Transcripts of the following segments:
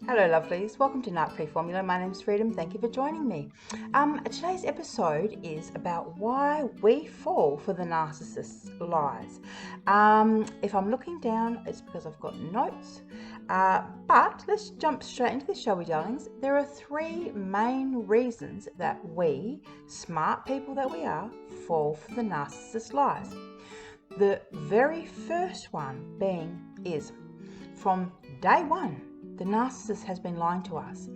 Hello lovelies, welcome to narcfreeformula. My name's Freedom, thank you for joining me. Today's episode is about why we fall for the narcissist's lies. If I'm looking down, it's because I've got notes, but let's jump straight into this, shall we darlings? There are three main reasons that we, smart people that we are, fall for the narcissist's lies. The very first one being is from day one, the narcissist has been lying to us,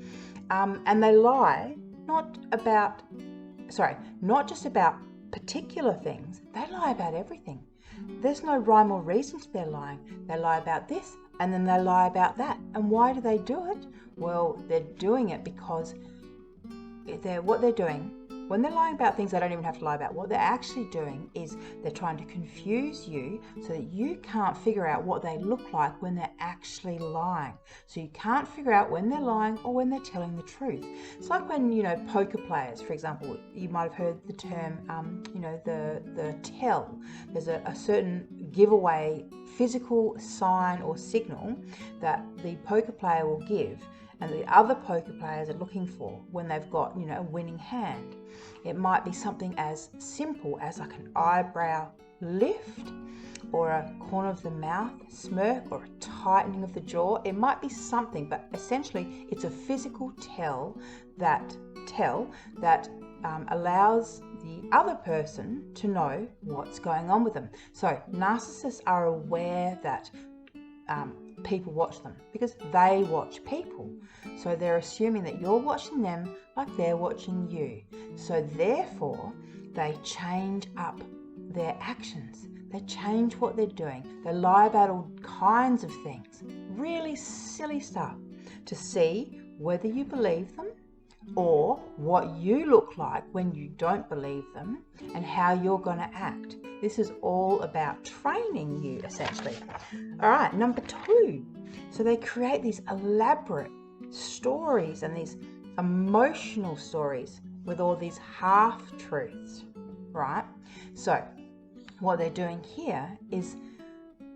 and they lie not just about particular things. They lie about everything. There's no rhyme or reason to their lying. They lie about this and then they lie about that. And why do they do it? Well, they're doing it because what they're doing, when they're lying about things they don't even have to lie about, what they're actually doing is they're trying to confuse you so that you can't figure out what they look like when they're actually lying. So you can't figure out when they're lying or when they're telling the truth. It's like when, poker players, for example, you might have heard the term, the tell. There's a certain giveaway physical sign or signal that the poker player will give and the other poker players are looking for when they've got, a winning hand. It might be something as simple as like an eyebrow lift or a corner of the mouth smirk or a tightening of the jaw. It might be something, but essentially it's a physical tell that allows the other person to know what's going on with them. So narcissists are aware that people watch them because they watch people. So they're assuming that you're watching them like they're watching you. So therefore, they change up their actions. They change what they're doing. They lie about all kinds of things, really silly stuff, to see whether you believe them or what you look like when you don't believe them and how you're going to act. This is all about training you, essentially. All right, number two. So they create these elaborate stories and these emotional stories with all these half-truths, right? So what they're doing here is,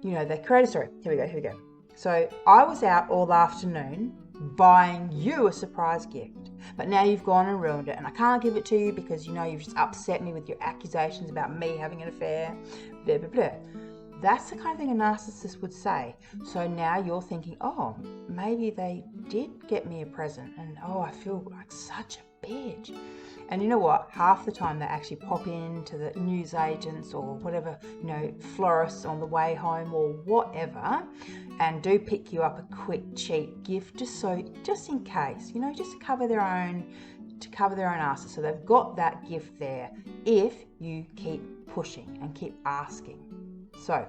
they create a story. Here we go. So I was out all afternoon buying you a surprise gift, but now you've gone and ruined it and I can't give it to you because you've just upset me with your accusations about me having an affair, blah blah blah. That's the kind of thing a narcissist would say. So now you're thinking, oh, maybe they did get me a present and I feel like such a bitch. And you know what? Half the time they actually pop into the newsagents or whatever, florists on the way home or whatever, and do pick you up a quick cheap gift just in case, just to cover their own asses. So they've got that gift there if you keep pushing and keep asking. So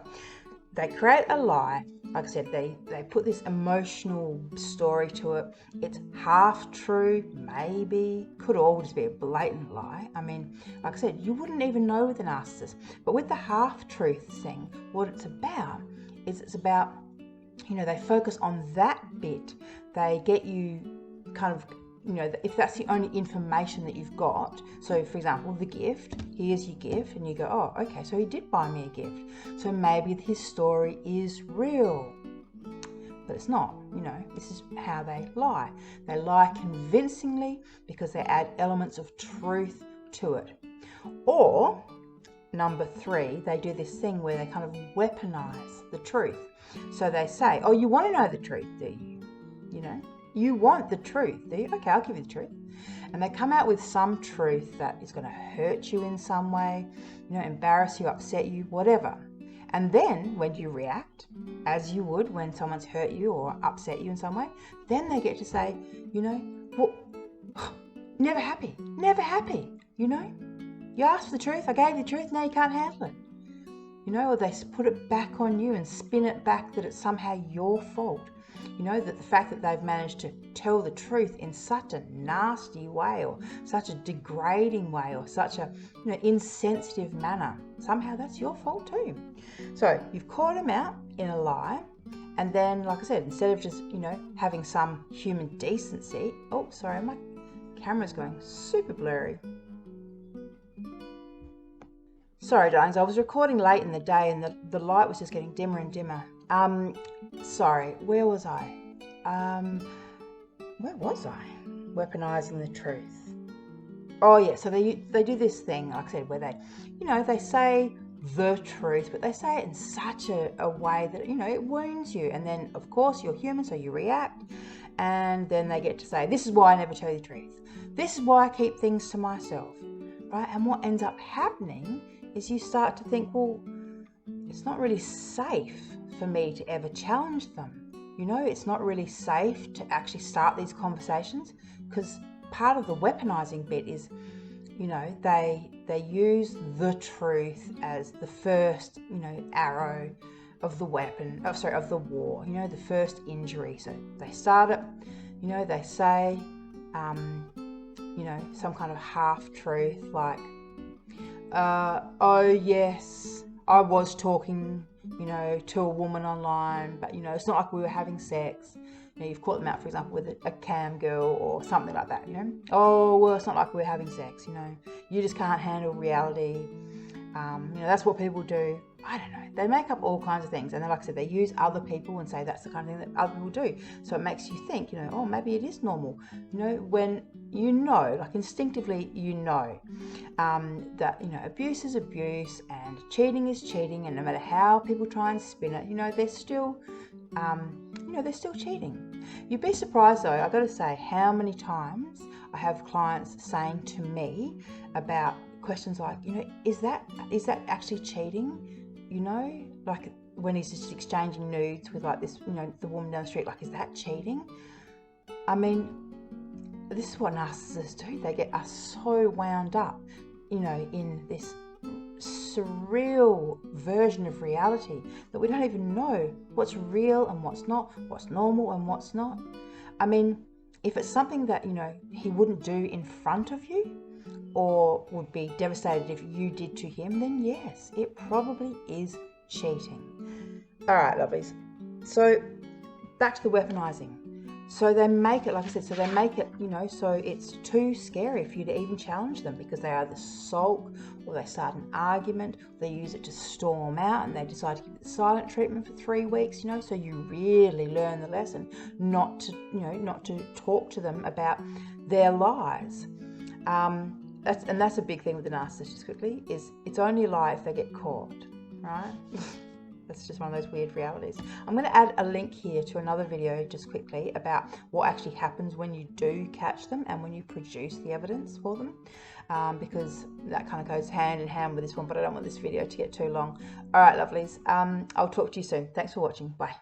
they create a lie. Like I said, they put this emotional story to it. It's half true, maybe, could all just be a blatant lie. I mean, like I said, you wouldn't even know with a narcissist. But with the half-truth thing, what it's about is they focus on that bit. They get you kind of, if that's the only information that you've got. So for example, the gift, here's your gift, and you go, oh, okay, so he did buy me a gift. So maybe his story is real. But it's not, this is how they lie. They lie convincingly because they add elements of truth to it. Or, number three, they do this thing where they kind of weaponize the truth. So they say, oh, you want to know the truth, do you? You want the truth, do you? Okay, I'll give you the truth. And they come out with some truth that is going to hurt you in some way, embarrass you, upset you, whatever. And then when you react, as you would when someone's hurt you or upset you in some way, then they get to say, well, never happy. You asked for the truth, I gave you the truth, now you can't handle it. Or they put it back on you and spin it back that it's somehow your fault. That the fact that they've managed to tell the truth in such a nasty way or such a degrading way or such a insensitive manner, somehow that's your fault too. So you've caught them out in a lie, and then, like I said, instead of just, having some human decency, oh, sorry, my camera's going super blurry. Sorry, darlings, I was recording late in the day and the light was just getting dimmer and dimmer. Sorry, where was I? where was I? Weaponizing the truth. Oh yeah, so they do this thing, like I said, where they, they say the truth, but they say it in such a way that, it wounds you. And then, of course, you're human, so you react. And then they get to say, this is why I never tell you the truth. This is why I keep things to myself, right? And what ends up happening is you start to think, well, it's not really safe for me to ever challenge them. It's not really safe to actually start these conversations, because part of the weaponizing bit is, they use the truth as the first, arrow of the weapon, of the war, the first injury. So they start it, they say, some kind of half truth, like, oh yes, I was talking, to a woman online, but it's not like we were having sex. You've caught them out, for example, with a cam girl or something like that, Oh, well, it's not like we're having sex, You just can't handle reality. That's what people do. I don't know. They make up all kinds of things. And then, like I said, they use other people and say that's the kind of thing that other people do. So it makes you think, oh, maybe it is normal. When like instinctively, that, abuse is abuse and cheating is cheating. And no matter how people try and spin it, they're still, they're still cheating. You'd be surprised, though, I've got to say, how many times I have clients saying to me about questions like, is that actually cheating? Like when he's just exchanging nudes with like this, the woman down the street, like, is that cheating? I mean, this is what narcissists do. They get us so wound up, in this surreal version of reality that we don't even know what's real and what's not, what's normal and what's not. I mean, if it's something that, he wouldn't do in front of you, or would be devastated if you did to him, then yes, it probably is cheating. All right, lovelies. So back to the weaponizing. So they make it, like I said, so it's too scary for you to even challenge them, because they either sulk or they start an argument, or they use it to storm out, and they decide to give it the silent treatment for 3 weeks, so you really learn the lesson not to talk to them about their lies. That's a big thing with the narcissist, just quickly, is it's only a lie if they get caught, right? That's just one of those weird realities. I'm going to add a link here to another video just quickly about what actually happens when you do catch them and when you produce the evidence for them, because that kind of goes hand in hand with this one, but I don't want this video to get too long. All right, lovelies. I'll talk to you soon. Thanks for watching. Bye.